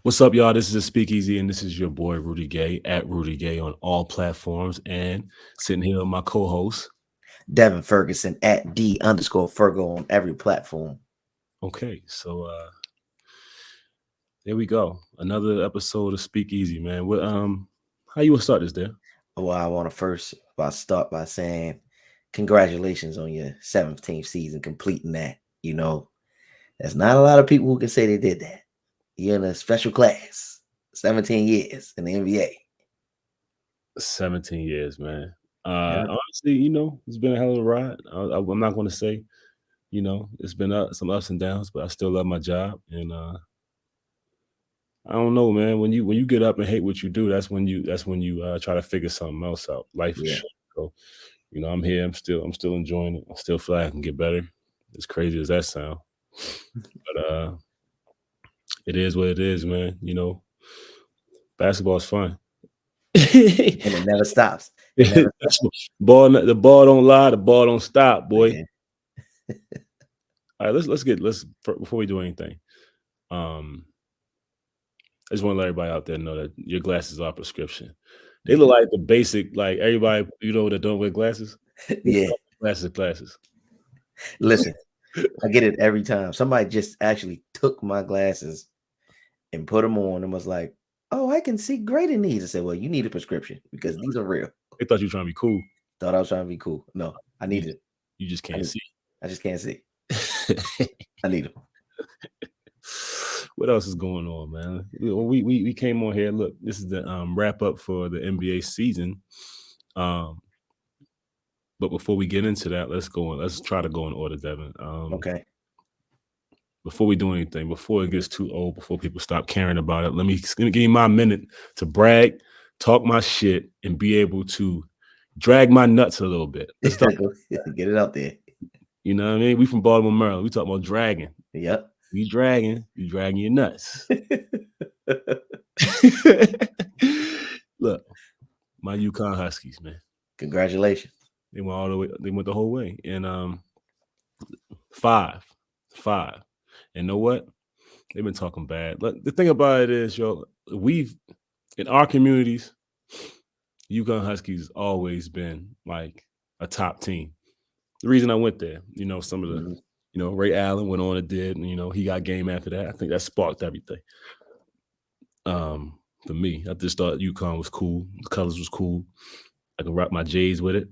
What's up, y'all? This is a Speakeasy, and this is your boy Rudy Gay at Rudy Gay on all platforms. And sitting here with my co-host. Devin Ferguson at D_Fergo on every platform. Okay, so there we go. Another episode of Speakeasy, man. What how you want to start this there? Well, I want to first start by saying congratulations on your 17th season completing that. You know, there's not a lot of people who can say they did that. You're in a special class, 17 years in the NBA. 17 years, man. Yeah. Honestly, it's been a hell of a ride. I'm not going to say, it's been some ups and downs, but I still love my job. And I don't know, man. When you get up and hate what you do, that's when you try to figure something else out. Life is short. So, I'm here. I'm still enjoying it. I still feel like I can get better. As crazy as that sound, but it is what it is, man. Basketball's fun. And it never stops. The ball don't lie, the ball don't stop, boy. All right, let's before we do anything. I just want to let everybody out there know that your glasses are prescription. They look like the basic, like everybody that don't wear glasses. Yeah, glasses. Listen, I get it every time. Somebody just actually took my glasses and put them on and was like, "Oh, I can see great in these." I said, "Well, you need a prescription because these are real." They thought you were trying to be cool. Thought I was trying to be cool. No, I need it. You just can't see. I just can't see. I need them. What else is going on, man? We came on here. Look, this is the wrap up for the NBA season. But before we get into that, let's try to go in order, Devin. Okay. Before we do anything, before it gets too old, before people stop caring about it, let me give you my minute to brag, talk my shit, and be able to drag my nuts a little bit. Let's talk. Get it out there. You know what I mean? We from Baltimore, Maryland. We talk about dragging. Yep. You dragging your nuts. Look, my UConn Huskies, man. Congratulations. They went all the way. They went the whole way. And 5. And know what? They've been talking bad. Look, the thing about it is, we've in our communities, UConn Huskies always been like a top team. The reason I went there, some of the, Ray Allen went on and did, and he got game after that. I think that sparked everything. For me, I just thought UConn was cool. The colors was cool. I could rock my J's with it.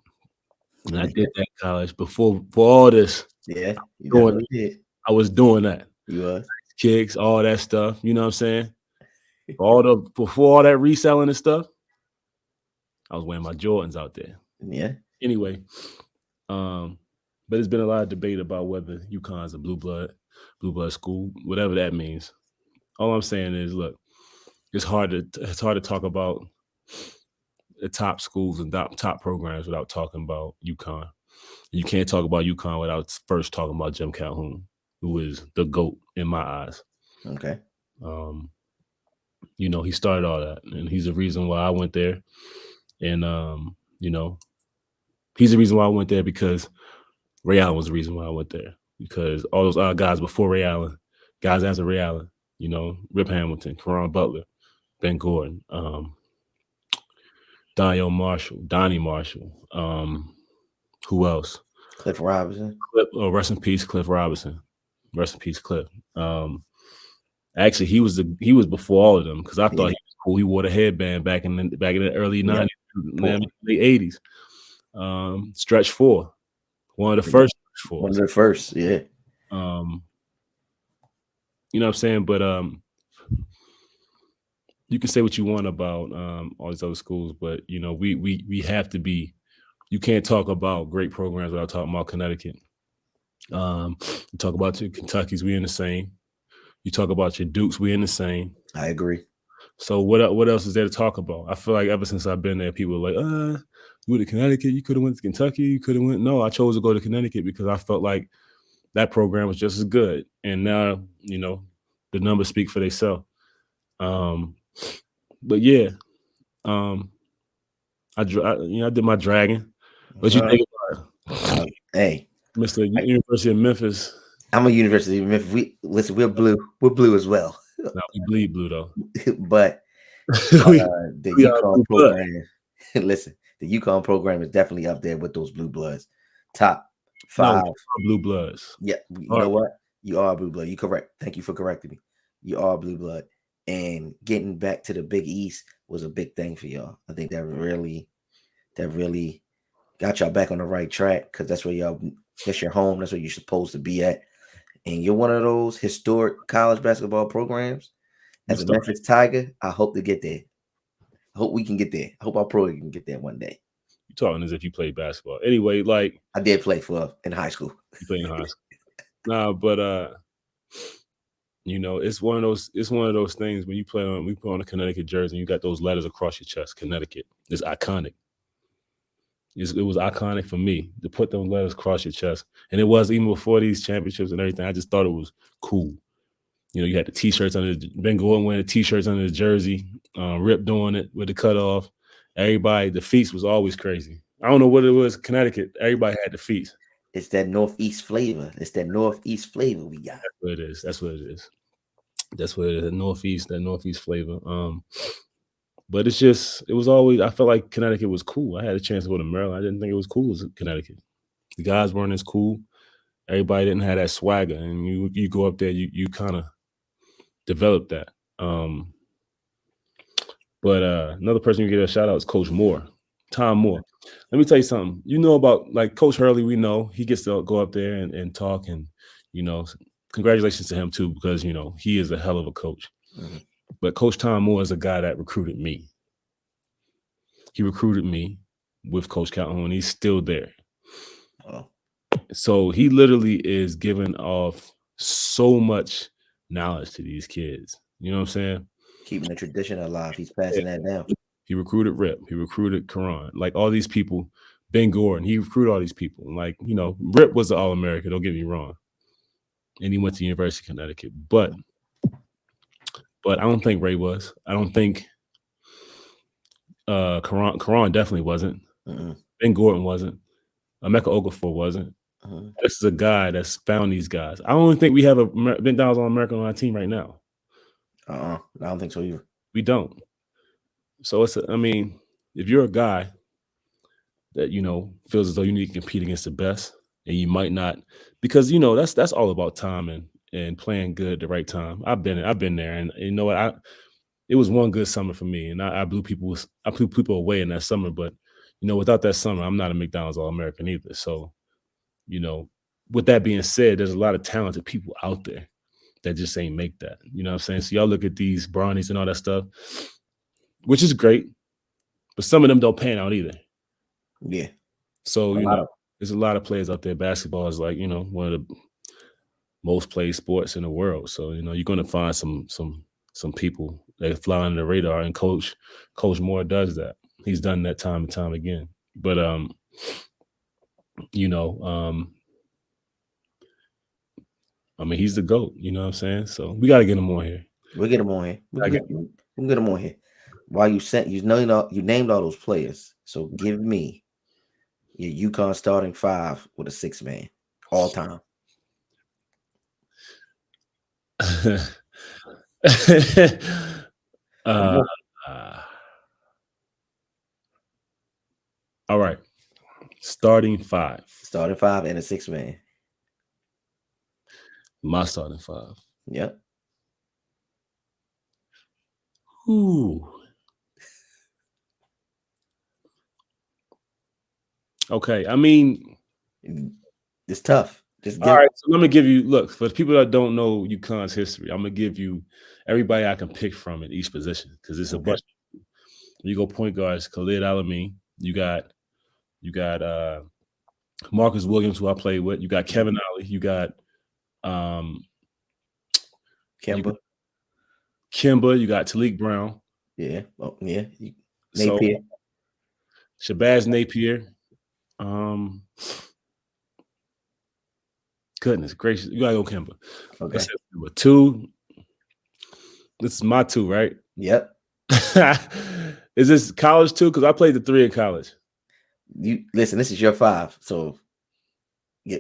And I did that in college for all this. Yeah, you definitely did. I was doing that. You was. Kicks, all that stuff. You know what I'm saying? Before all that reselling and stuff, I was wearing my Jordans out there. Yeah. Anyway, but there's been a lot of debate about whether UConn is a blue blood school, whatever that means. All I'm saying is, look, it's hard to talk about the top schools and top programs without talking about UConn. You can't talk about UConn without first talking about Jim Calhoun, who is the GOAT in my eyes. Okay. He started all that, and he's the reason why I went there. And he's the reason why I went there because Ray Allen was the reason why I went there. Because all those other guys before Ray Allen, guys after Ray Allen, Rip Hamilton, Caron Butler, Ben Gordon, Donnie Marshall, who else? Cliff Robinson. Rest in peace, Cliff Robinson. Rest in peace, Cliff. Actually, he was before all of them because I thought he was cool. He wore the headband back in the early 90s, late 80s. Stretch 4, one of the first stretch 4s. One of the first, yeah. You know what I'm saying? But you can say what you want about all these other schools, but we have to be. You can't talk about great programs without talking about Connecticut. You talk about your Kentuckys, we in the same. You talk about your Dukes, we in the same. I agree. So what else is there to talk about? I feel like ever since I've been there, people are like, you went to Connecticut, you could have went to Kentucky, you could have went. No, I chose to go to Connecticut because I felt like that program was just as good. And now, the numbers speak for themselves. But yeah, I did my dragging. What you think about it? Hey, Mr. University of Memphis. I'm a University of Memphis. We're blue. We're blue as well. No, we bleed blue though. but we, the we are UConn blue blood. program, listen, the UConn program is definitely up there with those blue bloods. Top No, 5. we are blue bloods. Yeah, you know what? You are blue blood. You correct. Thank you for correcting me. You are blue blood. And getting back to the Big East was a big thing for y'all. I think that really got y'all back on the right track because that's your home. That's where you're supposed to be at. And you're one of those historic college basketball programs. As a Memphis Tiger, I hope to get there. I hope we can get there. I hope our pro can get there one day. You talking as if you played basketball. Anyway, like I did play in high school. You played in high school. Nah, but it's one of those things when we put on a Connecticut jersey and you got those letters across your chest. Connecticut. It's iconic. It was iconic for me to put those letters across your chest. And it was even before these championships and everything. I just thought it was cool. You had the t-shirts under Ben Gordon wearing the t-shirts under the jersey, Rip doing it with the cutoff. Everybody, the feast was always crazy. I don't know what it was. Connecticut, everybody had the feast. It's that Northeast flavor. It's that Northeast flavor we got. That's what it is. That's what it is. That Northeast flavor. But it was always, I felt like Connecticut was cool. I had a chance to go to Maryland. I didn't think it was cool as Connecticut. The guys weren't as cool. Everybody didn't have that swagger. And you go up there, you kind of develop that. But another person you get a shout out is Coach Moore, Tom Moore. Let me tell you something. You know about like Coach Hurley, we know he gets to go up there and talk, and congratulations to him too, because he is a hell of a coach. Mm-hmm. But Coach Tom Moore is a guy that recruited me. He recruited me with Coach Calhoun. He's still there. Oh. So he literally is giving off so much knowledge to these kids. You know what I'm saying? Keeping the tradition alive. He's passing that down. He recruited Rip. He recruited Karan. Like all these people, Ben Gordon, he recruited all these people. Like, Rip was an All-American, don't get me wrong. And he went to University of Connecticut. But I don't think Ray was. I don't think Karan definitely wasn't. Mm-hmm. Ben Gordon wasn't. Emeka Okafor wasn't. Mm-hmm. This is a guy that's found these guys. I don't think we have a Ben Downs All-American on our team right now. I don't think so either. We don't. So if you're a guy that feels as though you need to compete against the best, and you might not, because that's all about time and playing good at the right time. I've been there, and you know what, it was one good summer for me, and I blew people away in that summer. But without that summer, I'm not a McDonald's All-American either. So with that being said, there's a lot of talented people out there that just ain't make that. You know what I'm saying? So y'all look at these Bronnies and all that stuff, which is great, but some of them don't pan out either. Yeah. So, there's a lot of players out there. Basketball is like, one of the most played sports in the world. So, you're going to find some people that fly under the radar, and Coach Moore does that. He's done that time and time again. But, he's the GOAT, you know what I'm saying? So we got to get him on here. We'll get him on here. We'll get him on here. While you named all those players. So give me your UConn starting 5 with a 6-man all time. All right. Starting 5. Starting 5 and a 6-man. My starting 5. Yep. Ooh. Okay. It's tough. All right. So let me give you, look, for the people that don't know UConn's history, I'm going to give you everybody I can pick from in each position, because it's a bunch. You go point guards, Khalid Alameen. You got Marcus Williams, who I played with. You got Kevin Ollie. You got Kemba. You got Talik Brown. Yeah. Oh, yeah. Napier. Shabazz Napier. Goodness gracious. You gotta go Kemba. Okay. Number 2. This is my 2, right? Yep. Is this college 2? Because I played the 3 in college. Listen, this is your 5. So yeah.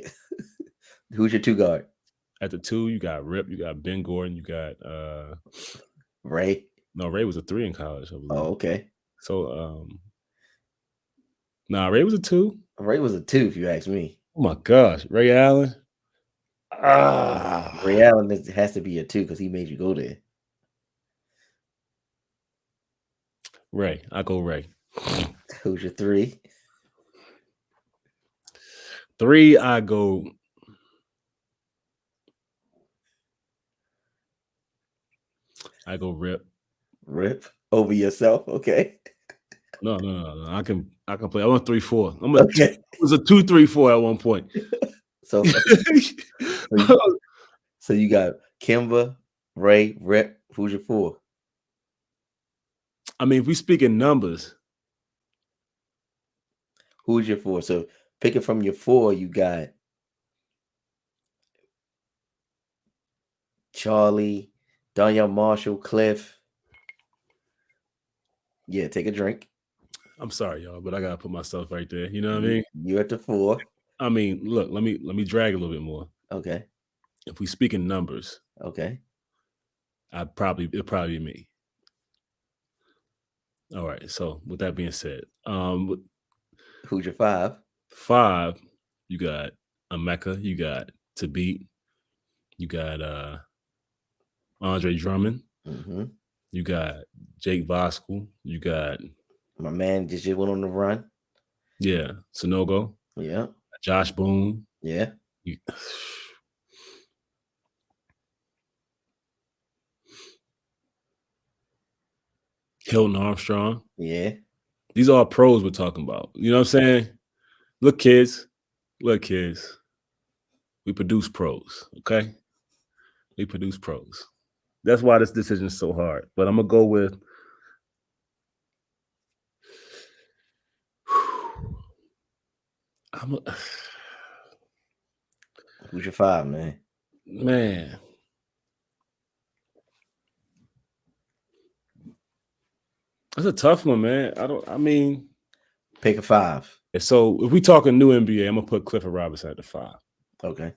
Who's your 2 guard? At the 2, you got Rip, you got Ben Gordon, you got Ray. no, Ray was a 3 in college, I believe. Oh, okay. So Ray was a 2. Ray was a 2, if you ask me. Oh my gosh, Ray Allen. Ray Allen has to be a 2 because he made you go there. Ray, I go Ray. Who's your 3? 3, I go. Rip. Rip over yourself, okay? No. I can play. I went 3-4. I'm a Okay. It was a 2-3-4 at one point. So you got Kimba, Ray, Rip. Who's your 4? I mean, if we speak in numbers, who's your 4? So picking from your 4, you got Charlie, Danielle Marshall, Cliff. Yeah, take a drink. I'm sorry, y'all, but I gotta put myself right there. You know what I mean? You're at the 4. I mean, look, let me drag a little bit more. Okay. If we speak in numbers, okay, it'd probably be me. All right. So with that being said, who's your 5? 5, you got Emeka, you got Tabit, you got Andre Drummond, Mm-hmm. you got Jake Voskuhl, you got my man just went on the run. Yeah, Sonogo. Yeah. Josh Boone. Yeah. Hilton Armstrong. Yeah. These are all pros we're talking about. You know what I'm saying? Look, kids. We produce pros, okay? We produce pros. That's why this decision is so hard. But I'm going to go with who's your 5, man? Man. That's a tough one, man. Pick a 5. So if we talking new NBA, I'm going to put Clifford Robinson at the 5. Okay.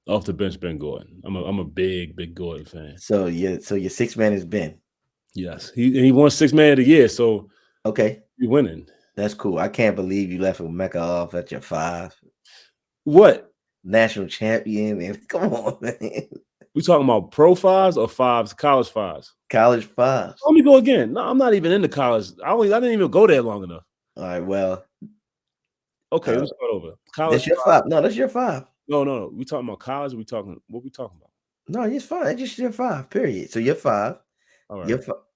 Off the bench, Ben Gordon. I'm a big Gordon fan. So your 6th man is Ben. Yes. He won 6th man of the year, so okay. You're winning. That's cool. I can't believe you left Emeka off at your 5. What? National champion, man. Come on, man. We talking about pro 5s or 5s, college 5s? College 5s. Let me go again. No, I'm not even into college. I didn't even go there long enough. All right, well. Okay, let's start over. College. That's your 5. No, that's your 5. No. We talking about college? What we talking about? No, it's fine. It's just your 5, period. So your 5. All right.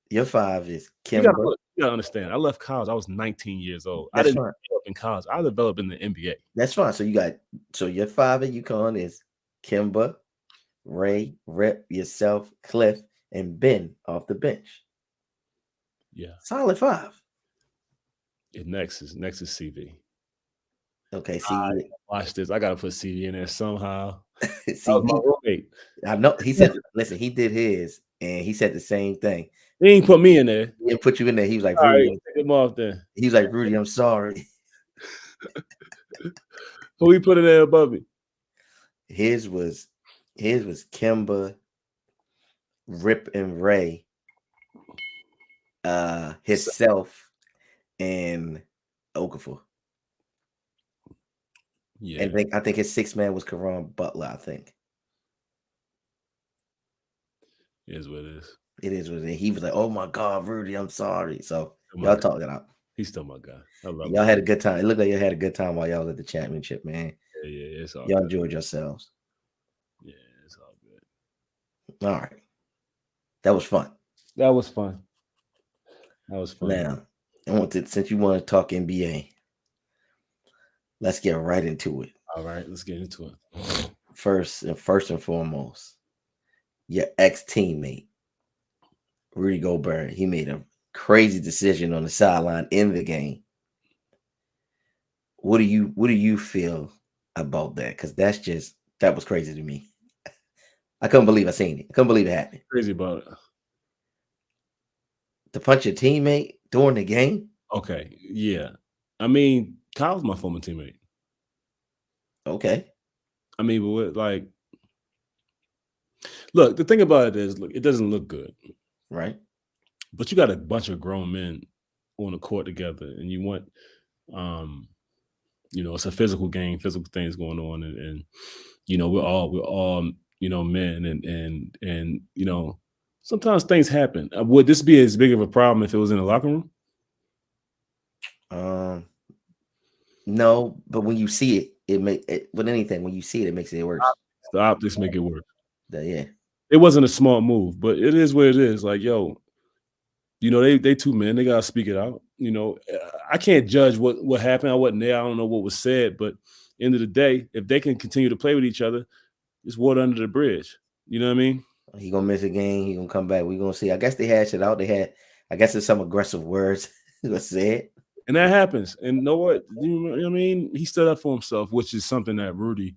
Your 5 is Kimba. You gotta understand. I left college. I was 19 years old. I didn't develop in college. I developed in the NBA. That's fine. So your 5 at UConn is Kimba, Ray, Rip, yourself, Cliff, and Ben off the bench. Yeah. Solid 5. Next is CV. Okay, CV. Watch this. I gotta put CV in there somehow. CV. My roommate. I know. He said, listen, he did his, and he said the same thing. He ain't put me in there. He didn't put you in there. He was like, Rudy, take him off then. He was like, Rudy, I'm sorry. Who he put in there above me? His was Kimba, Rip, and Ray. Himself and Okafor. Yeah. And I think his 6th man was Caron Butler, I think. It is what it is. It is what it is. He was like, oh my God, Rudy, I'm sorry. So y'all talk it out. He's still my guy. I love y'all had a good time. It looked like you had a good time while y'all was at the championship, man. Yeah, it's all y'all enjoyed yourselves. Yeah, it's all good. All right. That was fun. Now, since you want to talk NBA, let's get right into it. All right, let's get into it. First and foremost, your ex-teammate, Rudy Gobert, he made a crazy decision on the sideline in the game. What do you feel about that? Because that was crazy to me. I couldn't believe I seen it. I couldn't believe it happened. Crazy about it. To punch your teammate during the game? Okay, yeah. I mean, Kyle's my former teammate. Okay. I mean, but like, look, the thing about it is, look, it doesn't look good, right? but you got a bunch of grown men on the court together, and you want, um, it's a physical game, physical things going on, and we're all men, and sometimes things happen. Would this be as big of a problem if it was in the locker room? Um, no, but when you see it, it make it with anything. When you see it, it makes it worse. The optics make it worse. Yeah, It wasn't a smart move, but it is what it is. Like, yo, they two men, they gotta speak it out. I can't judge what happened. I wasn't there. I don't know what was said, but end of the day, if they can continue to play with each other, it's water under the bridge. You know what I mean? he gonna miss a game. He gonna come back. We gonna see. I guess they hashed it out. They had. I guess there's some aggressive words was said. And that happens. And know what? You know what I mean? He stood up for himself, which is something that Rudy,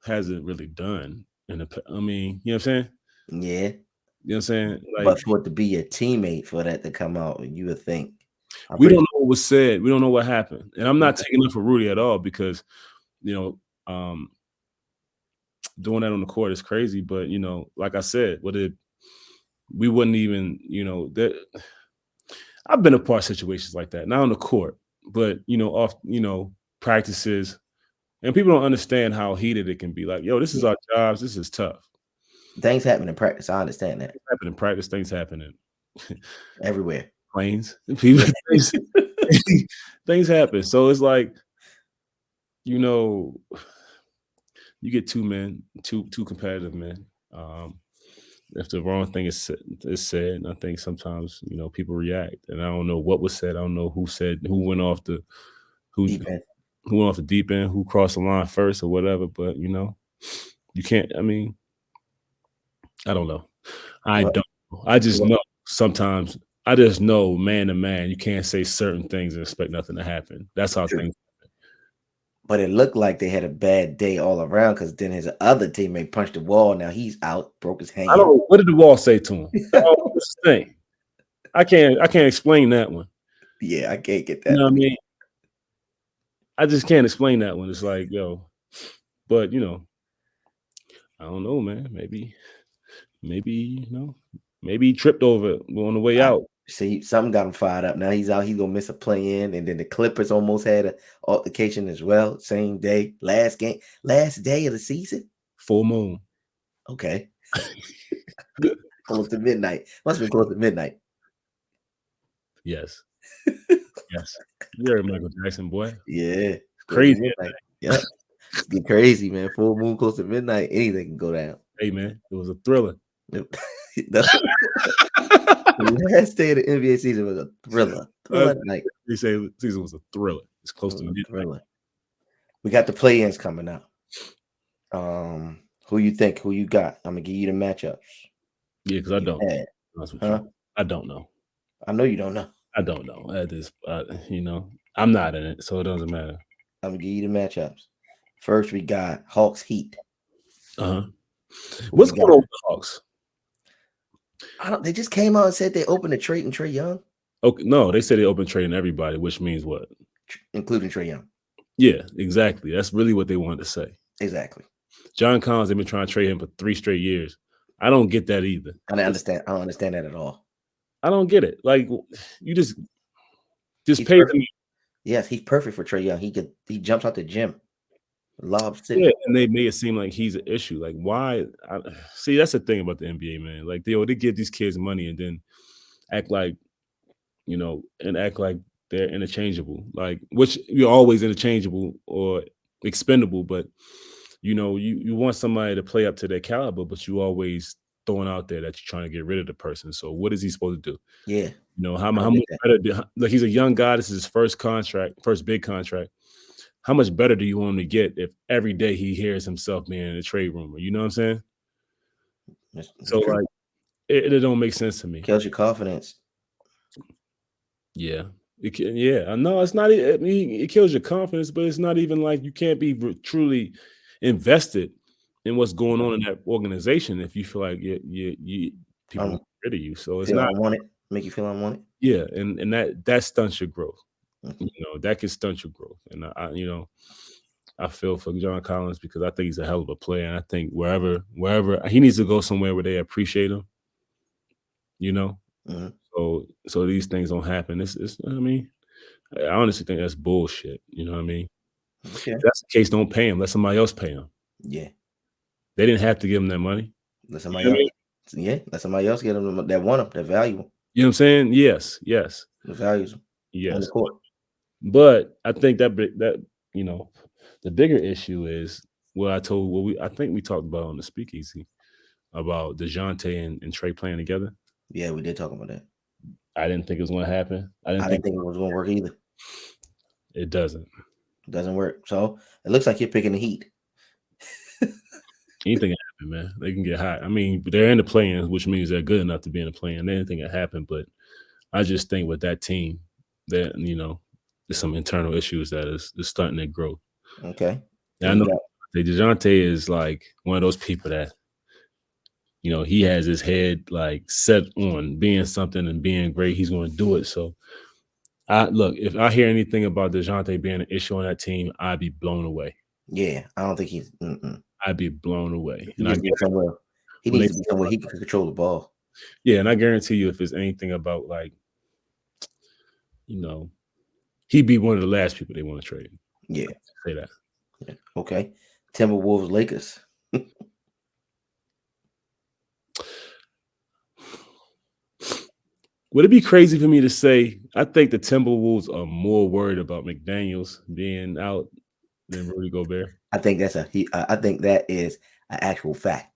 hasn't really done. I mean, you know what I'm saying? Yeah, You know what I'm saying? Like, but for it to be a teammate for that to come out, you would think. we don't know what was said. We don't know what happened. And I'm not taking it for Rudy at all because, doing that on the court is crazy. But, like I said, we wouldn't even, that I've been a part of situations like that, not on the court, but, off, practices. And people don't understand how heated it can be. Like, yo, this is our jobs. This is tough. Things happen in practice. I understand that. Things happen in practice. Things happen in everywhere. Planes. People, things happen. So it's like, you get two men, two competitive men. If the wrong thing is said, I think sometimes people react, and I don't know what was said. I don't know who went off the deep end. Who went off the deep end, who crossed the line first or whatever. But you can't. I mean, I don't know. I don't know. I just know sometimes. I just know, man to man, you can't say certain things and expect nothing to happen. That's how things happen. But it looked like they had a bad day all around because then his other teammate punched the wall. Now he's out, broke his hand. What did the wall say to him? This thing. I can't explain that one. Yeah, I can't get that. You know what I mean? I just can't explain that one. It's like, yo, but I don't know, man. Maybe maybe he tripped over it on the way out. See, something got him fired up. Now he's out. He's gonna miss a play in, and then the Clippers almost had an altercation as well. Same day, last day of the season. Full moon. Okay. Close to midnight. Must have been close to midnight. Yes. Yes. You're a Michael Jackson boy. Yeah. Crazy. Yeah. It's getting crazy, man. Full moon close to midnight. Anything can go down. Hey, man. It was a thriller. The last day of the NBA season was a thriller. Night. They say the season was a thriller. It's close to midnight. Thriller. We got the play-ins coming up. Who you think? Who you got? I'm gonna give you the matchups. Yeah, because I don't. I don't know. I know you don't know. I don't know. That is, I'm not in it, so it doesn't matter. I'm gonna give you the matchups. First, we got Hawks Heat. What's going on with the Hawks? They just came out and said they opened a trade in Trae Young. Okay, no, they said they opened trading everybody, which means what? Including Trae Young. Yeah, exactly. That's really what they wanted to say. Exactly. John Collins, they've been trying to trade him for 3 straight years. I don't get that either. I don't understand that at all. I don't get it. Like, you just pay them. Yes, he's perfect for Trae Young. He jumps out the gym. Lob City. Yeah, and they made it seem like he's an issue. Like, why? See, that's the thing about the NBA, man. Like, they give these kids money and then act like, act like they're interchangeable. Like, which you're always interchangeable or expendable, but you want somebody to play up to their caliber, but you always throwing out there that you're trying to get rid of the person. So what is he supposed to do? Yeah. How much better? Like, he's a young guy. This is his first big contract. How much better do you want him to get if every day he hears himself being in a trade rumor? You know what I'm saying? That's so true. Like, it don't make sense to me. Kills your confidence. Yeah. No, it's not. I mean, it kills your confidence, but it's not even like you can't be truly invested in what's going on in that organization if you feel like people want to get rid of you. So it's not unwanted. Make you feel unwanted. Yeah, and that stunts your growth. That can stunt your growth. And I feel for John Collins because I think he's a hell of a player, and I think wherever he needs to go somewhere where they appreciate him. You know, Mm-hmm. so these things don't happen. It's I mean, I honestly think that's bullshit. You know what I mean? Okay. If that's the case, don't pay him. Let somebody else pay him. Yeah. They didn't have to give him that money. Let You somebody know what I else. mean? Yeah. Let somebody else get them that want them, that value them, You know what I'm saying? Yes, yes, that values them on the yes. court. But I think that you know, the bigger issue is I think we talked about on the speakeasy about DeJounte and Trey playing together. Yeah, we did talk about that. I didn't think it was going to happen. I I didn't didn't think think it was going to work either. it doesn't. It doesn't work. So it looks like you're picking the Heat. Anything can happen, man. They can get hot. I mean, they're in the play-in, which means they're good enough to be in the play-in. Anything can happen, but I just think with that team, that there's some internal issues that is stunting their growth. Okay. And I know DeJounte is like one of those people that he has his head like set on being something and being great. He's going to do it. So if I hear anything about DeJounte being an issue on that team, I'd be blown away. Yeah, I don't think he's. I'd be blown away. He needs to be somewhere. He needs to be somewhere he can control the ball. Yeah, and I guarantee you, if it's anything about like, he'd be one of the last people they want to trade. Yeah, say that. Yeah. Okay, Timberwolves, Lakers. Would it be crazy for me to say I think the Timberwolves are more worried about McDaniels being out than Rudy Gobert? I think I think that is an actual fact.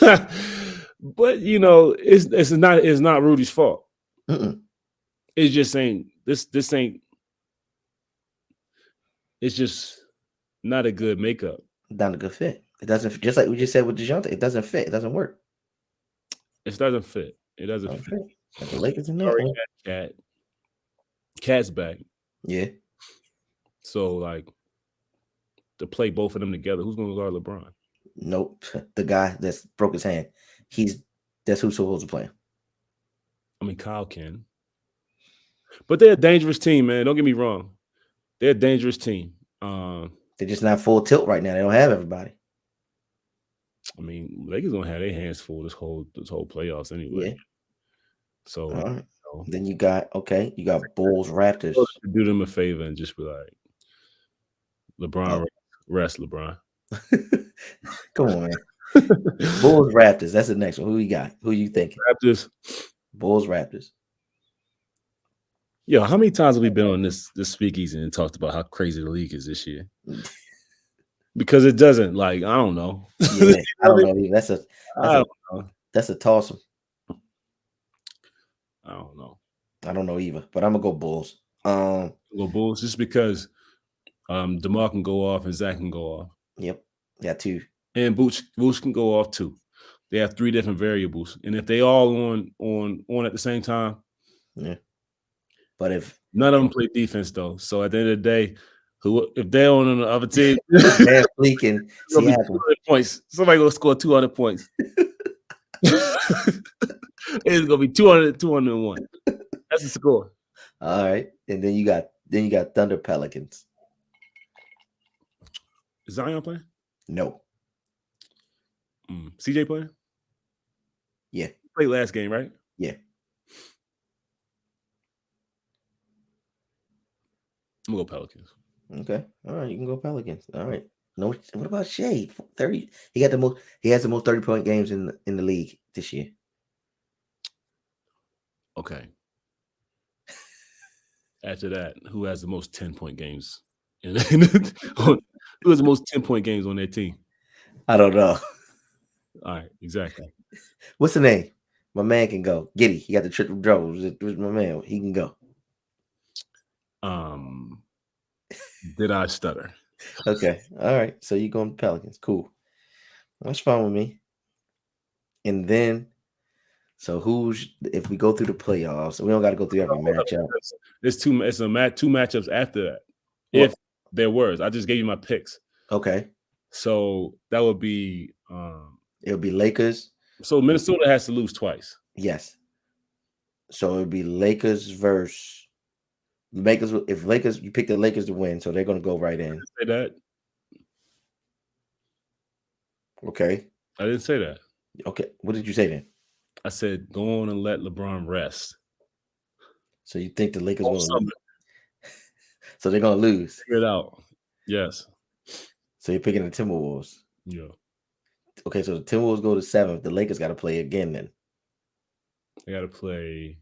But it's not Rudy's fault. It's just saying this ain't. It's just not a good makeup. Not a good fit. It doesn't, just like we just said with DeJounte. It doesn't fit. It doesn't work. It doesn't fit. It doesn't fit. Got the Lakers in there. Cat's back. Yeah. So like to play both of them together, who's going to guard LeBron? Nope. The guy that's broke his hand. That's who's supposed to play. I mean, Kyle can. But they're a dangerous team, man. Don't get me wrong. They're a dangerous team. They're just not full tilt right now. They don't have everybody. I mean, Lakers gonna have their hands full this whole playoffs anyway. Yeah. So then you got Bulls, Raptors. Do them a favor and just be like, LeBron, rest LeBron. Come on, man. Bulls, Raptors. That's the next one. Who you got? Who you thinking? Raptors. Bulls, Raptors. Yo, how many times have we been on this speakeasy and talked about how crazy the league is this year? Because it doesn't, like, I don't know. Yeah, I don't know. That's a toss-em. I don't know. I don't know either, but I'm gonna go Bulls. Go Bulls just because DeMar can go off and Zach can go off. Yep, got two. And Vooch can go off too. They have three different variables, and if they all on at the same time, yeah. But if none of them play defense though, so at the end of the day, if they're on the other team, Van Fleet and Seattle, points. Somebody gonna score 200 points. It's gonna be 201. That's the score. All right, and then you got Thunder Pelicans. Is Zion playing? No. CJ playing? Yeah. He played last game, right? Yeah. I'm gonna go Pelicans. Okay. All right, you can go Pelicans. All right. No, what about Shea? 30. He has the most 30-point games in the league this year. Okay. After that, who has the most 10-point games? Who has the most 10-point games on their team? I don't know. All right, exactly. What's the name? My man can go. Giddy. He got the triple doubles. My man. He can go. Did I stutter? Okay. All right. So you going to Pelicans. Cool. That's fine with me. And then, so if we go through the playoffs, we don't got to go through every matchup. It's two matchups after that. What? If there was, I just gave you my picks. Okay. So that would be it would be Lakers. So Minnesota has to lose twice. Yes. So it would be Lakers versus Lakers. If Lakers, you pick the Lakers to win, so they're going to go right in. Say that. Okay. I didn't say that. Okay. What did you say then? I said go on and let LeBron rest. So you think the Lakers All going to summer. lose? So they're going to lose. Figure it out. Yes. So you're picking the Timberwolves. Yeah. Okay, so the Timberwolves go to 7th. The Lakers got to play again then. They got to play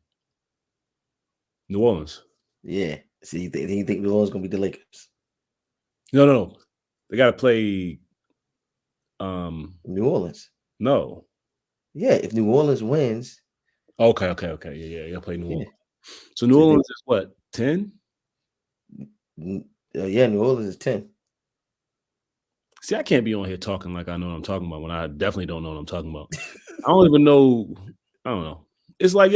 New Orleans. Yeah. So you think New Orleans going to be the Lakers? No. They got to play. New Orleans. No. Yeah, if New Orleans wins. Okay. Yeah. You got to play New Orleans. So New So Orleans is what, 10? Yeah, New Orleans is 10. See, I can't be on here talking like I know what I'm talking about when I definitely don't know what I'm talking about. I don't even know. I don't know. It's like,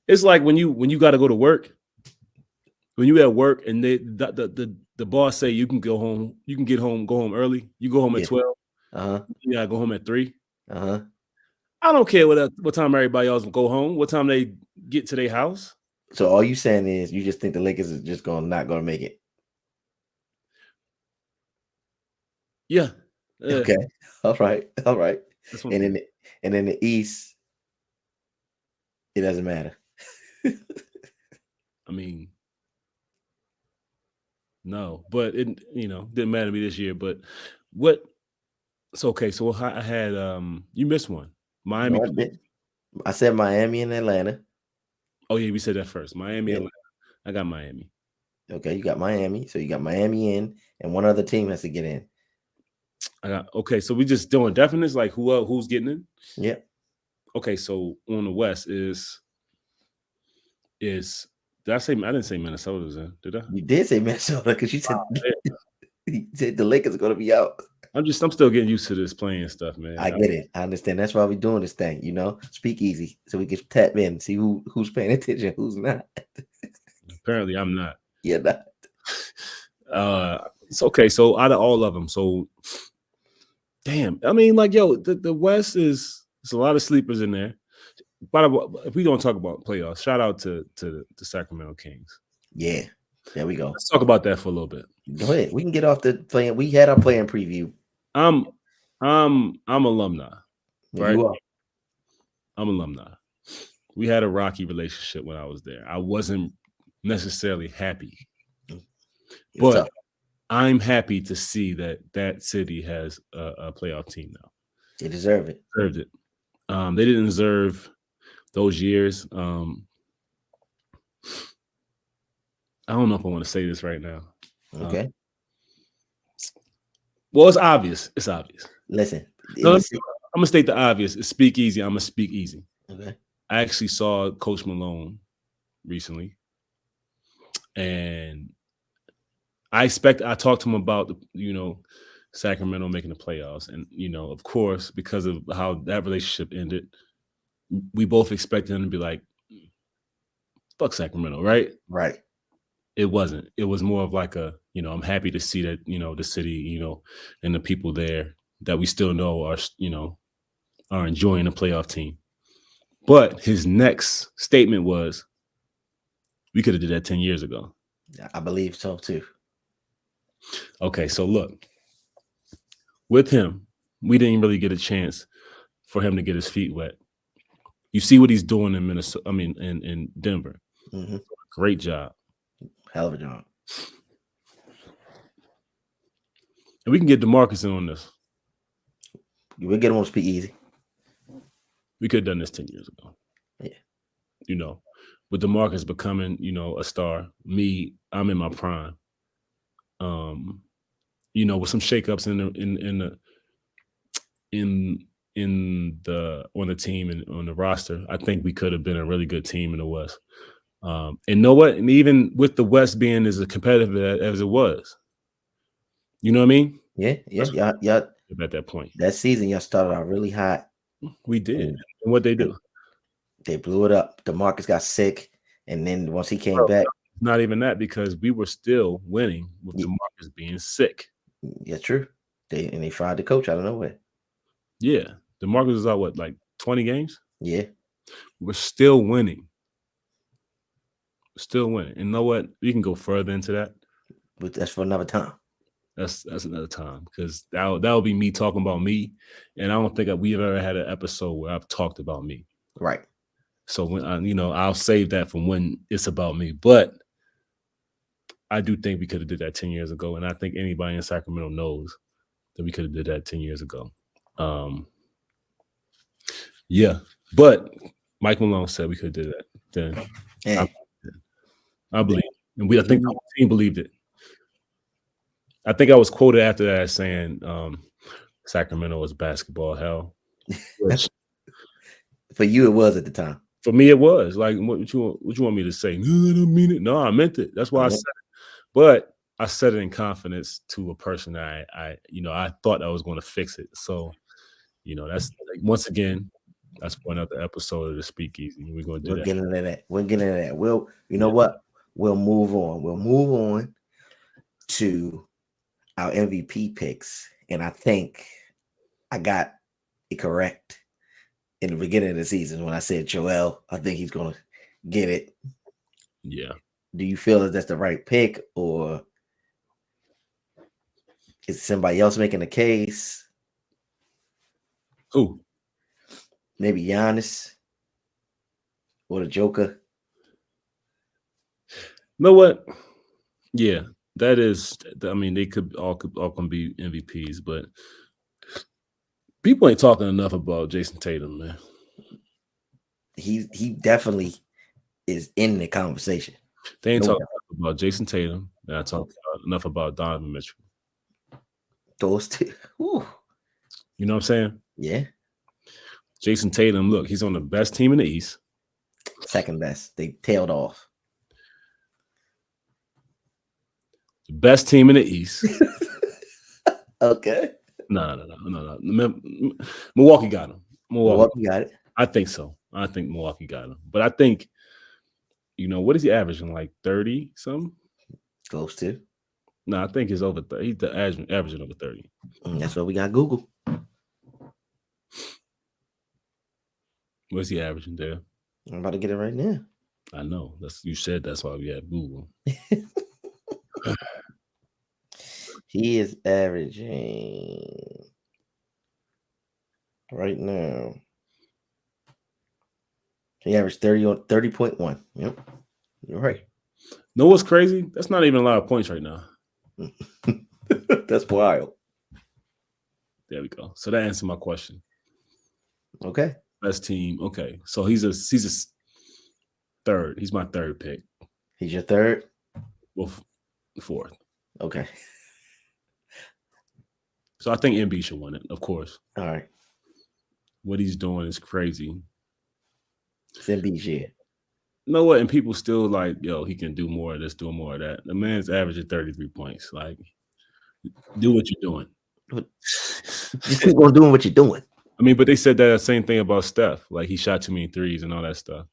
it's like when you got to go to work. When you at work and the boss say you can go home, go home early. You go home at 12. You gotta go home at 3. I don't care what time everybody else will go home. What time they get to their house. So all you saying is you just think the Lakers is just not going to make it. Yeah. Okay. All right. That's what and in the East, it doesn't matter. I mean, no, but it didn't matter to me this year. But what? It's okay. So I had you missed one. Miami. No, I said Miami and Atlanta. Oh yeah, we said that first. Miami, Atlanta. I got Miami. Okay, you got Miami. So you got Miami in, and one other team has to get in. Okay, so we just doing definites, like who's getting in? Yeah. Okay, so on the West is did I say I didn't say Minnesota's in, did I? You did say Minnesota because you said you said the Lakers are going to be out. I'm still getting used to this playing stuff, man. I get it. I understand. That's why we're doing this thing, Speak easy so we can tap in, see who's paying attention, who's not. Apparently I'm not. You're not. It's okay. So out of all of them, so damn. I mean, like, the West is there's a lot of sleepers in there. But if we don't talk about playoffs, shout out to the Sacramento Kings. Yeah, there we go. Let's talk about that for a little bit. Go ahead. We can get off the playing. We had our playing preview. I'm alumni, right? You are. I'm alumni. We had a rocky relationship when I was there. I wasn't necessarily happy, but tough. I'm happy to see that city has a playoff team now. They deserve it. Deserved it. They didn't deserve those years. I don't know if I want to say this right now. Okay. Well, it's obvious. It's obvious. Listen. I'm gonna state the obvious. It's speakeasy. I'm gonna speak easy. Okay. I actually saw Coach Malone recently, and I talked to him about Sacramento making the playoffs, and of course, because of how that relationship ended, we both expected him to be like, "Fuck Sacramento," right? Right. It wasn't. It was more of like I'm happy to see that the city, and the people there that we still know are enjoying the playoff team. But his next statement was, "We could have did that 10 years ago." I believe so too. Okay, so look, with him, we didn't really get a chance for him to get his feet wet. You see what he's doing in Minnesota. I mean, in Denver. Mm-hmm. Great job. Hell of a job. And we can get DeMarcus in on this. We'll get him on Speak Easy. We could have done this 10 years ago. Yeah. With DeMarcus becoming, a star. I'm in my prime. With some shakeups on the team and on the roster, I think we could have been a really good team in the West. And know what? And even with the West being as competitive as it was, you know what I mean? Yeah. Yeah. At that point, that season, y'all started out really hot. We did. And what they do? They blew it up. DeMarcus got sick, and then once he came back, not even that, because we were still winning with DeMarcus being sick. Yeah, true. They fired the coach out of nowhere. Yeah, DeMarcus is out like 20 games. Yeah, we're still winning. And know what? We can go further into that, but that's for another time. That's another time because that'll be me talking about me, and I don't think we've ever had an episode where I've talked about me. Right. So when I'll save that from when it's about me. But I do think we could have did that 10 years ago, and I think anybody in Sacramento knows that we could have did that 10 years ago. Yeah, but Mike Malone said we could have did that then. Yeah. I believe, and I think the whole team believed it. I think I was quoted after that saying Sacramento was basketball hell. Which, for you, it was at the time. For me, it was. Like, what you want me to say? No, I don't mean it. No, I meant it. That's why I said it. But I said it in confidence to a person that I thought I was going to fix it. So, that's like, once again, that's one other episode of the Speakeasy. We're going to do that. We're getting into that. What? We'll move on. We'll move on to our MVP picks. And I think I got it correct in the beginning of the season when I said Joel. I think he's going to get it. Yeah. Do you feel that that's the right pick, or is somebody else making a case? Who? Maybe Giannis or the Joker. You know what? Yeah, that is. I mean, they could all can be MVPs, but people ain't talking enough about Jason Tatum, man. He definitely is in the conversation. They ain't talking about Jason Tatum. They're not talking enough about Donovan Mitchell. Those two. Whew. You know what I'm saying? Yeah. Jason Tatum, look, he's on the best team in the East. Second best. They tailed off. The best team in the East. Okay. No. Milwaukee got him. Milwaukee got it. I think so. I think Milwaukee got him. But I think, what is he averaging? Like 30 something? Close to. No, I think he's over 30. He's averaging over 30. That's what we got Google. What's he averaging there? I'm about to get it right now. I know. You said that's why we have Google. He is averaging right now. He averaged 30.1. Yep. You're right. Know what's crazy? That's not even a lot of points right now. That's wild. There we go. So that answered my question. Okay. Best team. Okay. So he's a third. He's my third pick. He's your third? Well, fourth. Okay. So I think Embiid should win it, of course. All right. What he's doing is crazy. It's Embiid's year. You know what? And people still like, yo, he can do more of this, do more of that. The man's averaging 33 points. Like, do what you're doing. Just keep on doing what you're doing. I mean, but they said that same thing about Steph. Like, he shot too many threes and all that stuff.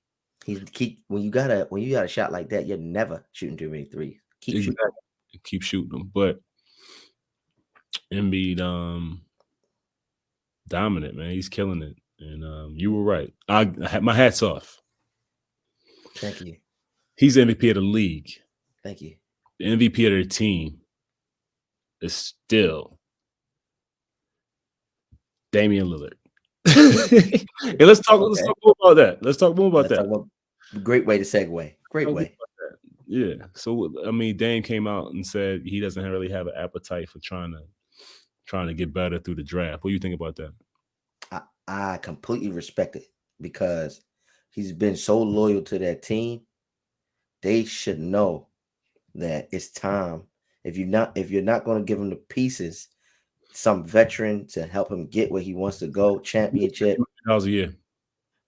When you got a shot like that, you're never shooting too many threes. Keep shooting them. But Embiid, dominant, man. He's killing it. And you were right. I had my hats off. Thank you. He's MVP of the league. Thank you. The MVP of their team is still Damian Lillard. Hey, let's talk more about that. Let's talk more about that. Great way to segue. Great way. Yeah. So I mean, Dame came out and said he doesn't really have an appetite for trying to get better through the draft. What do you think about that? I completely respect it because he's been so loyal to that team. They should know that it's time. If you're not going to give him the pieces, some veteran to help him get where he wants to go, championship. $50 a year.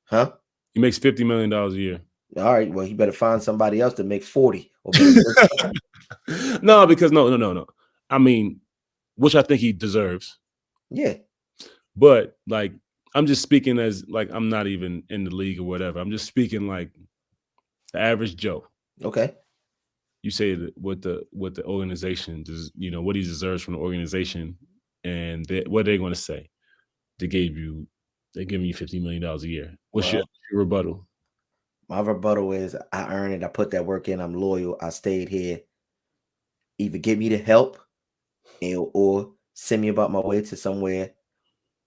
Huh? He makes $50 million a year. All right. Well, he better find somebody else to make 40. No, because no. I mean, which I think he deserves. Yeah. But like, I'm just speaking as like I'm not even in the league or whatever. I'm just speaking like the average Joe. Okay. You say that what the organization does, what he deserves from the organization, and what are they going to say? They're giving you $50 million a year. What's your rebuttal? My rebuttal is I earned it. I put that work in. I'm loyal. I stayed here. Either give me the help or send me about my way to somewhere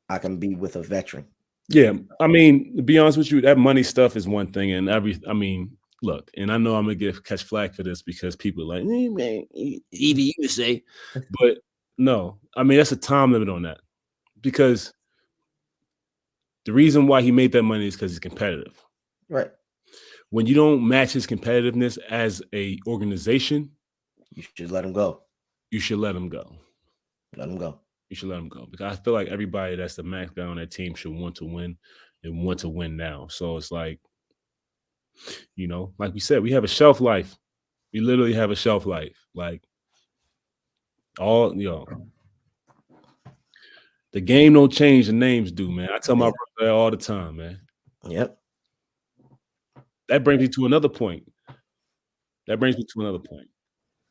I can be with a veteran. Yeah, I mean, to be honest with you, that money stuff is one thing, and I mean, look, and I know I'm gonna catch flack for this because people are like, man, even you say, but no, I mean that's a time limit on that because the reason why he made that money is because he's competitive. Right. When you don't match his competitiveness as a organization, You should let him go. you should let him go. Let him go. You should let him go because I feel like everybody that's the max guy on that team should want to win and want to win now. So it's like, like we said, we have a shelf life. We literally have a shelf life. Like all, the game don't change, the names do, man. I tell my brother that all the time, man. Yep. That brings me to another point.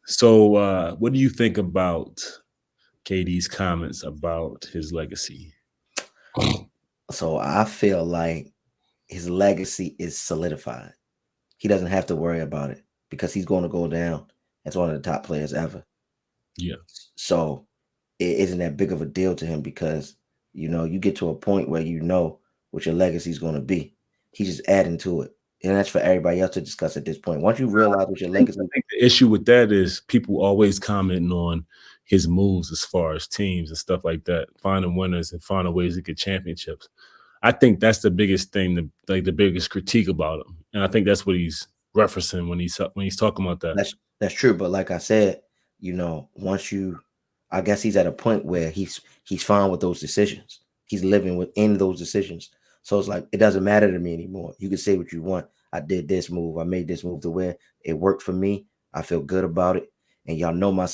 So what do you think about KD's comments about his legacy? So I feel like his legacy is solidified. He doesn't have to worry about it because he's going to go down as one of the top players ever. Yeah. So it isn't that big of a deal to him because, you get to a point where you know what your legacy is going to be. He's just adding to it. And that's for everybody else to discuss at this point. Once you realize what your legacy I think the issue with that is people always commenting on his moves as far as teams and stuff like that, finding winners and finding ways to get championships. I think that's the biggest thing, the biggest critique about him. And I think that's what he's referencing when he's talking about that. That's true. But like I said, I guess he's at a point where he's fine with those decisions. He's living within those decisions. So it's like, it doesn't matter to me anymore. You can say what you want. I did this move. I made this move to where it worked for me. I feel good about it. And y'all know my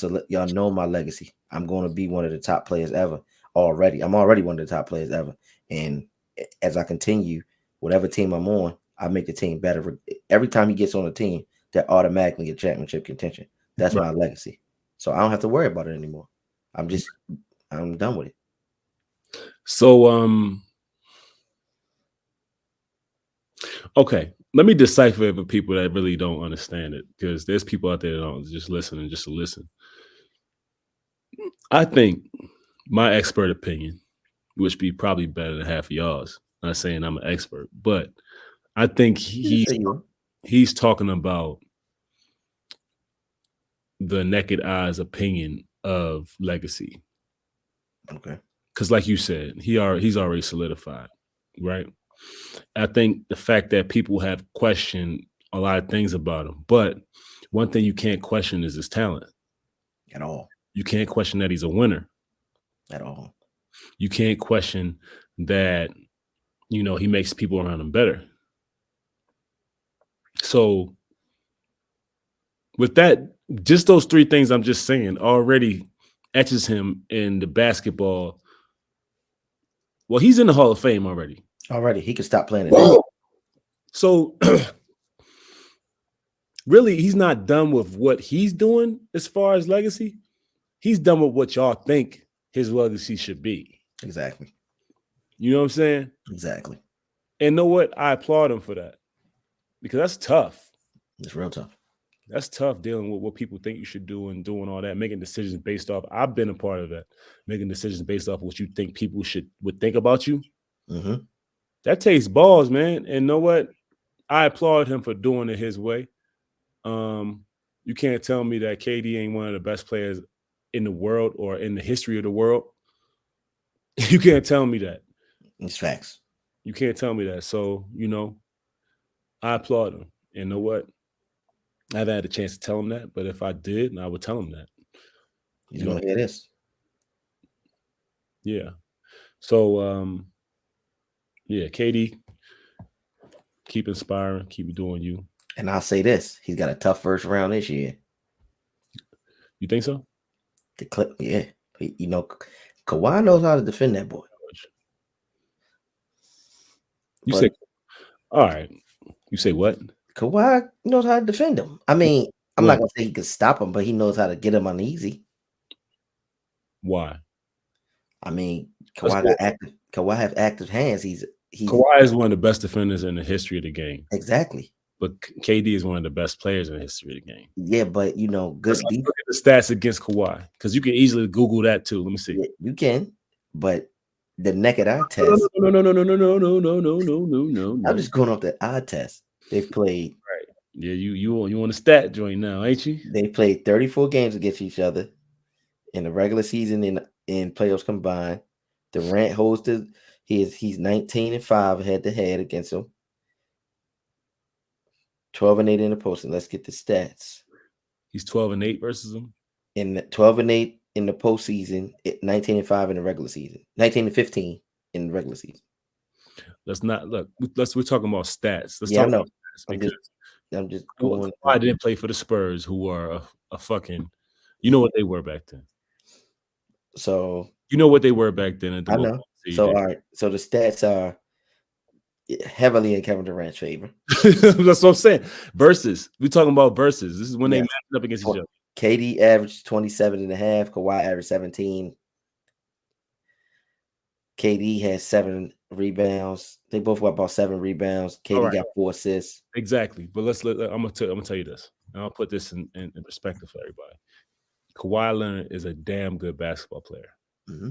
legacy. I'm going to be one of the top players ever already. I'm already one of the top players ever. And as I continue, whatever team I'm on, I make the team better. Every time he gets on a team, they're automatically a championship contention. That's Right. my legacy. So I don't have to worry about it anymore. I'm done with it. So, okay, let me decipher it for people that really don't understand it, because there's people out there that don't just listen just to listen. I think my expert opinion, which be probably better than half of y'all's, not saying I'm an expert, but I think he's talking about the naked eye's opinion of legacy. Okay. Because like you said, he's already solidified, right? I think the fact that people have questioned a lot of things about him, but one thing you can't question is his talent. At all. You can't question that he's a winner. At all. You can't question that, he makes people around him better. So with that, just those three things I'm just saying already etches him in the basketball. Well, he's in the Hall of Fame already. Already. He can stop playing it. So really, he's not done with what he's doing as far as legacy. He's done with what y'all think his legacy should be. Exactly. You know what I'm saying? Exactly. And know what? I applaud him for that, because that's tough. It's real tough. That's tough, dealing with what people think you should do and doing all that, making decisions based off. I've been a part of that, making decisions based off what you think people would think about you. Mm-hmm. That takes balls, man. And know what? I applaud him for doing it his way. You can't tell me that KD ain't one of the best players in the world or in the history of the world. You can't tell me that. It's facts. You can't tell me that. So, I applaud him. And know what? I haven't had a chance to tell him that, but if I did, I would tell him that. He's going to hear this. Yeah. So, yeah, KD, keep inspiring, keep doing you. And I'll say this: he's got a tough first round this year. You think so? Yeah. Kawhi knows how to defend that boy. You say, all right. You say what? Kawhi knows how to defend him. I mean, I'm not going to say he can stop him, but he knows how to get him uneasy. Why? I mean, Kawhi has active hands. He's Kawhi is one of the best defenders in the history of the game. Exactly. But KD is one of the best players in the history of the game. Yeah, but you know, Let's good look at the stats against Kawhi, because you can easily Google that too. Let me see. Yeah, you can, but the naked eye test. No. I'm just going off the eye test. They've played. Right. Yeah, you on the stat joint now, ain't you? They played 34 games against each other in the regular season and in playoffs combined. Durant holds he's 19-5 head to head against them. 12-8 in the postseason. Let's get the stats. He's 12-8 versus them. In 12-8 in the postseason, 19-5 in the regular season. 19-15 in the regular season. Let's not look. We're talking about stats. Let's Yeah, talk I know. about stats because I'm just going. I didn't play for the Spurs, who are a fucking. You know what they were back then. So you know what they were back then. I know. So all right. So the stats are heavily in Kevin Durant's favor. That's what I'm saying. Versus. We're talking about versus. This is when they matched up against each other. KD averaged 27.5. Kawhi averaged 17. KD has 7 rebounds. They both got about 7 rebounds. KD got 4 assists. Exactly. But I'm gonna tell you this, and I'll put this in perspective for everybody. Kawhi Leonard is a damn good basketball player. Mm-hmm.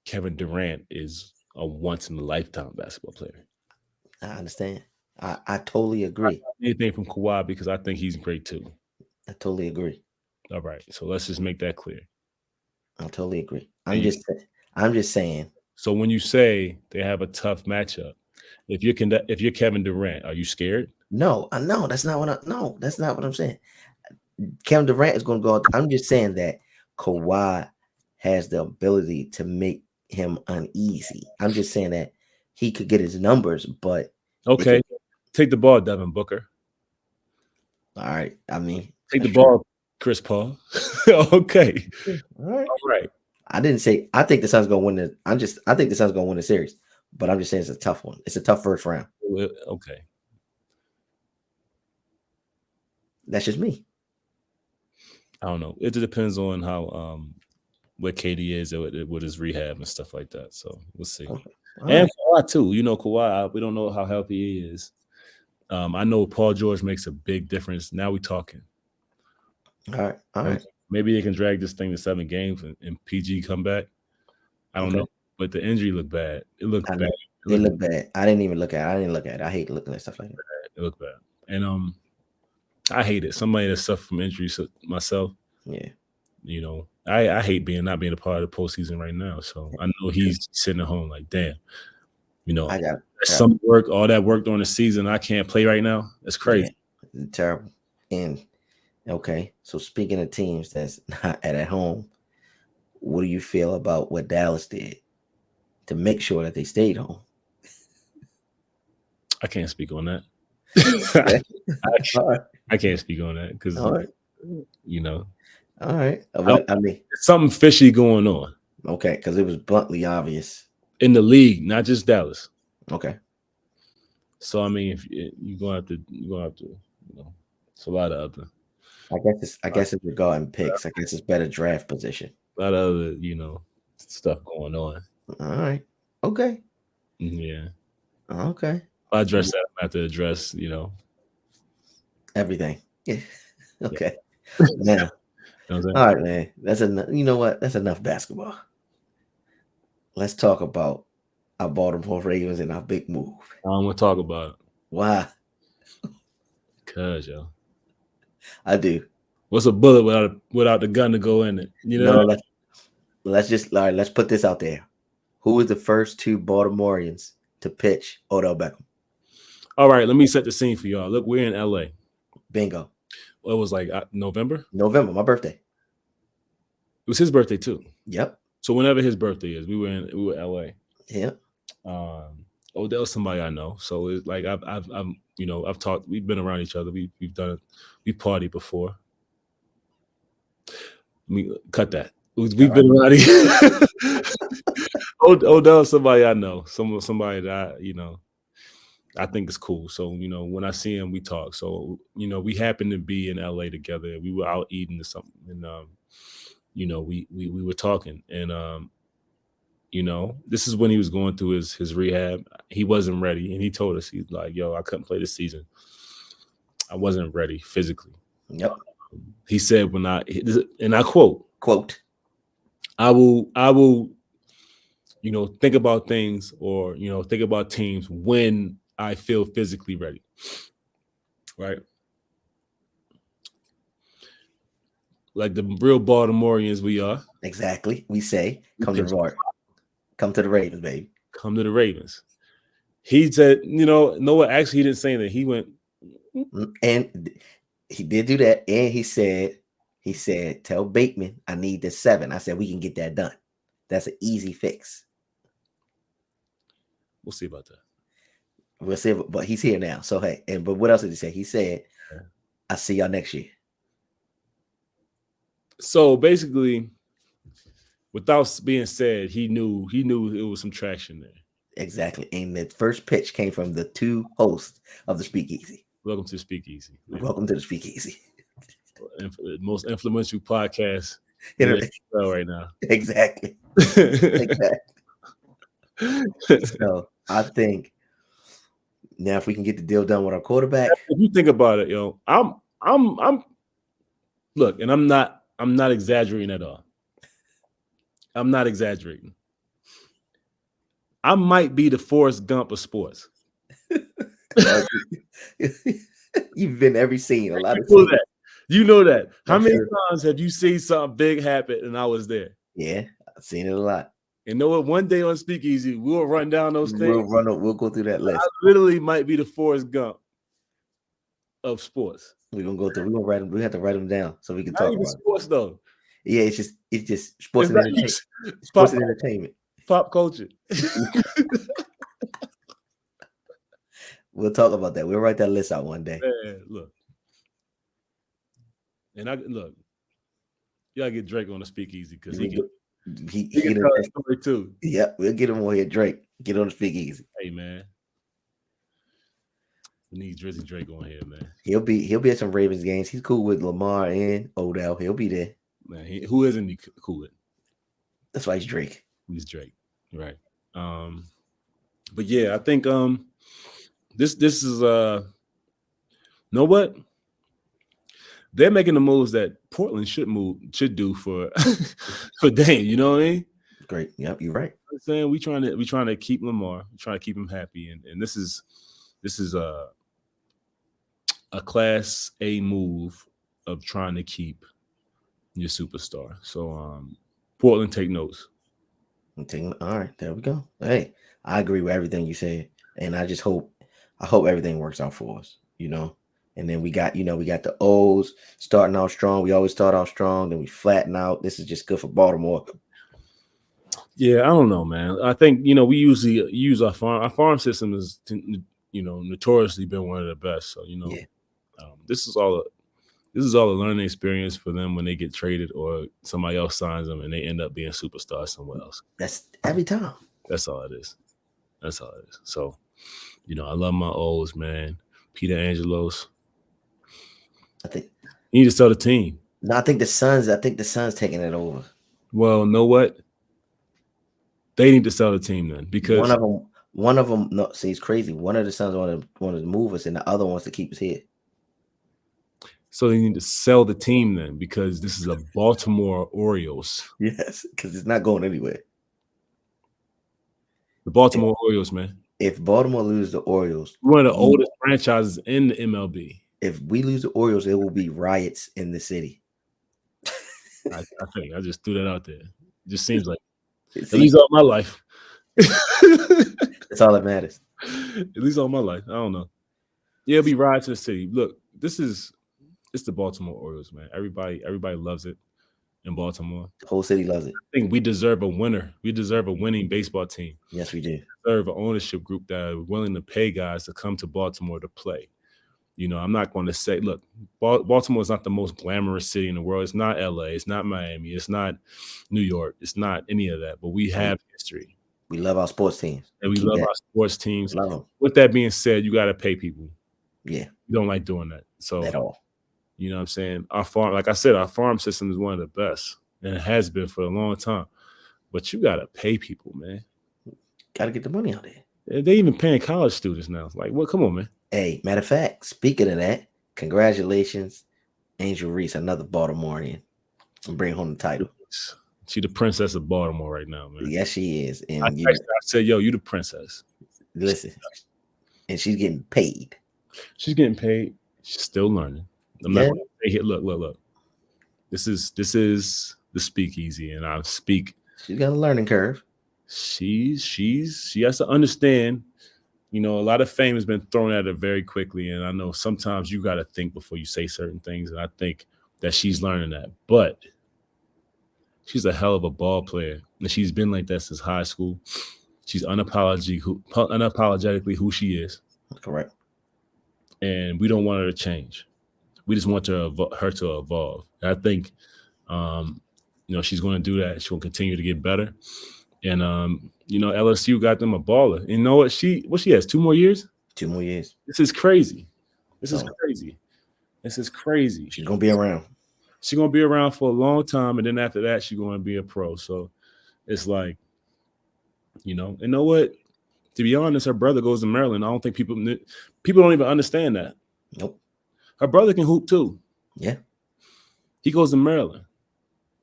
Kevin Durant is a once-in-a-lifetime basketball player. I understand. I totally agree. Anything from Kawhi because I think he's great too. I totally agree. All right, so let's just make that clear. I totally agree. I'm just saying. So when you say they have a tough matchup, if you're Kevin Durant, are you scared? No, that's not what I'm saying. Kevin Durant is going to go. I'm just saying that Kawhi has the ability to make him uneasy. I'm just saying that he could get his numbers, but okay, take the ball, Devin Booker. All right, I mean, take the ball, Chris Paul. Okay, all right. I didn't say I think the Suns going to win the. I think the Suns going to win the series, but I'm just saying it's a tough one. It's a tough first round. Okay, that's just me. I don't know. It depends on how what KD is with his rehab and stuff like that. So we'll see. And Kawhi too. You know, Kawhi, we don't know how healthy he is. I know Paul George makes a big difference. Now we're talking. All right. Maybe they can drag this thing to 7 games and PG come back. I don't know. But the injury looked bad. It looked bad. It looked bad. I didn't even look at it. I hate looking at stuff like that. It looked bad. And I hate it. Somebody that suffered from injuries myself. Yeah. You know, I hate not being a part of the postseason right now. So I know he's sitting at home like, damn. You know, some work, all that work during the season, I can't play right now. That's crazy. Yeah, it's terrible. And okay, so speaking of teams that's not at home, what do you feel about what Dallas did to make sure that they stayed home? I can't speak on that. I can't speak on that because you know. All right. I mean, something fishy going on. Okay, because it was bluntly obvious in the league, not just Dallas. Okay. So I mean, if you're gonna have to, you know, it's a lot of other. I guess it's regarding picks. I guess it's better draft position. A lot of other, you know, stuff going on. All right. Okay. Yeah. Okay. I address that. I have to address, you know, everything. Yeah. Okay. Now. All right, man. That's enough. You know what? That's enough basketball. Let's talk about our Baltimore Ravens and our big move. I don't want to talk about it. Why? Because, yo. I do. What's a bullet without the gun to go in it? You know. No, let's put this out there. Who was the first 2 Baltimoreans to pitch Odell Beckham? All right, let me set the scene for y'all. Look, we're in LA. Bingo. Well, it was like November, my birthday. It was his birthday too. Yep. So whenever his birthday is, we were LA. Yeah. Odell's somebody I know. So it's like I've talked. We've been around each other. We've done it. We partied before. Cut that. We've been around each other. Odell's somebody I know. Somebody that I think is cool. So, when I see him, we talk. So, we happened to be in LA together. We were out eating or something. And, we were talking. And You know, this is when he was going through his rehab. He wasn't ready, and he told us, he's like, "Yo, I couldn't play this season. I wasn't ready physically." Yep. He said, "When I," and I quote, I will, think about things, or think about teams when I feel physically ready." Right? Like the real Baltimoreans we are. Exactly. We say, come to the Ravens, baby. Come to the Ravens. He said, no, actually, he didn't say that. He went, and he did do that. And he said, tell Bateman I need the 7. I said, we can get that done. That's an easy fix. We'll see about that. We'll see, but he's here now. So hey, but what else did he say? He said, "I'll see y'all next year." So basically, without being said, he knew it was some traction there. Exactly. And the first pitch came from the 2 hosts of the Speakeasy. Welcome to Speakeasy. Welcome to the Speakeasy. Most influential podcast right now. Exactly. So I think now if we can get the deal done with our quarterback. If you think about it, I'm look, and I'm not exaggerating at all. I'm not exaggerating. I might be the Forrest Gump of sports. You've been every scene, a lot of scenes. You know that. How many times have you seen something big happen and I was there? Yeah, I've seen it a lot. And know what? One day on Speakeasy, we'll run down those things. We'll go through that list. I literally might be the Forrest Gump of sports. We're gonna go through. We're gonna write them. We have to write them down so we can talk about sports though. Yeah, it's just sports and entertainment. Sports and entertainment. Pop culture. We'll talk about that. We'll write that list out one day. Man, look. And you gotta get Drake on the Speakeasy because he can tell a story too. Yeah, we'll get him on here. Drake, get on the Speakeasy. Hey man, we need Drizzy Drake on here, man. He'll be at some Ravens games. He's cool with Lamar and Odell. He'll be there. Man, who isn't he cool with? That's why he's Drake. He's Drake, right? But yeah, I think this is know what? They're making the moves that Portland should do for for Dame. You know what I mean? Great. Yep, you're right. I'm saying we trying to keep Lamar, trying to keep him happy, and this is a class A move of trying to keep your superstar. So Portland, take notes. All right, there we go. Hey, I agree with everything you said, and I hope everything works out for us. And then we got the O's starting out strong. We always start out strong, then we flatten out. This is just good for Baltimore. Yeah, I don't know, man. I think we usually use our farm system is notoriously been one of the best. So this is all a learning experience for them when they get traded or somebody else signs them and they end up being superstars somewhere else. That's every time. That's all it is. So, I love my O's, man. Peter Angelos. I think you need to sell the team. No, I think the Suns taking it over. Well, know what? They need to sell the team then because one of them. No, see, it's crazy. One of the Suns wanted to move us, and the other wants to keep us here. So they need to sell the team then because this is a Baltimore Orioles. Yes, because it's not going anywhere. The Baltimore Orioles, man. If Baltimore loses the Orioles, one of the oldest franchises in the MLB. If we lose the Orioles, there will be riots in the city. I think I just threw that out there. It just seems like at least all my life. That's all that matters. At least all my life. I don't know. Yeah, it'll be riots in the city. Look, it's the Baltimore Orioles, man. Everybody loves it in Baltimore. The whole city loves it. I think we deserve a winner. We deserve a winning baseball team. Yes, we do. We deserve an ownership group that are willing to pay guys to come to Baltimore to play. I'm not going to say, look, Baltimore is not the most glamorous city in the world. It's not LA. It's not Miami. It's not New York. It's not any of that. But we have history. We love our sports teams. And we love our sports teams. Love them. With that being said, you got to pay people. Yeah. We don't like doing that. So at all. You know what I'm saying? Our farm, like I said, our farm system is one of the best. And it has been for a long time. But you gotta pay people, man. Gotta get the money out there. They even paying college students now. It's like, well, come on, man. Hey, matter of fact, speaking of that, congratulations, Angel Reese, another Baltimorean, and bring home the title. She the princess of Baltimore right now, man. Yes, she is. And I said, yo, you the princess. Listen, and she's getting paid. She's getting paid. She's still learning. I'm not gonna say here. Look. This is the speakeasy, and I speak. She's got a learning curve. She has to understand. You know, a lot of fame has been thrown at her very quickly, and I know sometimes you got to think before you say certain things, and I think that she's learning that. But she's a hell of a ball player, and she's been like that since high school. She's unapologetically who she is. Correct. And we don't want her to change. We just want her to evolve. And I think, she's going to do that. She'll continue to get better. And, LSU got them a baller. And you know what? She has 2 more years? 2 more years. This is crazy. This is crazy. She's going to be around. She's going to be around for a long time. And then after that, she's going to be a pro. So it's like, you know what? To be honest, her brother goes to Maryland. I don't think people don't even understand that. Nope. Her brother can hoop too. Yeah. He goes to Maryland.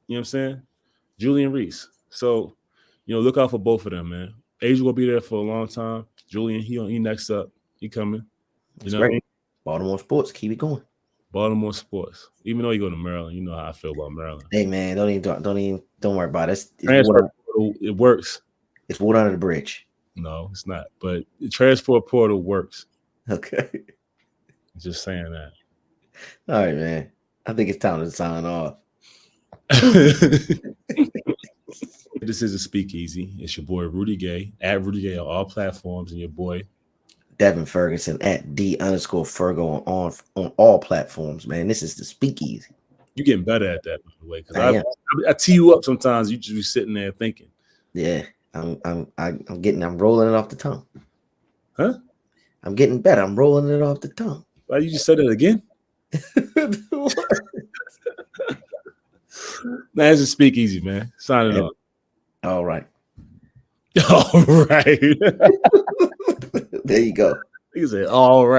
You know what I'm saying? Julian Reese. So, look out for both of them, man. Age will be there for a long time. Julian, he next up. He coming. That's great. Baltimore sports. Keep it going. Baltimore sports. Even though you go to Maryland, you know how I feel about Maryland. Hey, man, don't worry about it. It works. It's water under the bridge. No, it's not. But the transfer portal works. Okay. Just saying that. All right, man. I think it's time to sign off. This is a speakeasy. It's your boy Rudy Gay at Rudy Gay on all platforms, and your boy Devin Ferguson at D_Fergo on all platforms. Man, this is the speakeasy. You're getting better at that, by the way, because I tee you up sometimes. You just be sitting there thinking. Yeah, I'm rolling it off the tongue. Huh? I'm getting better. I'm rolling it off the tongue. Why you just said that again? Nah, it's a speakeasy, man. Sign it off. All right. All right. There you go. He said, all right.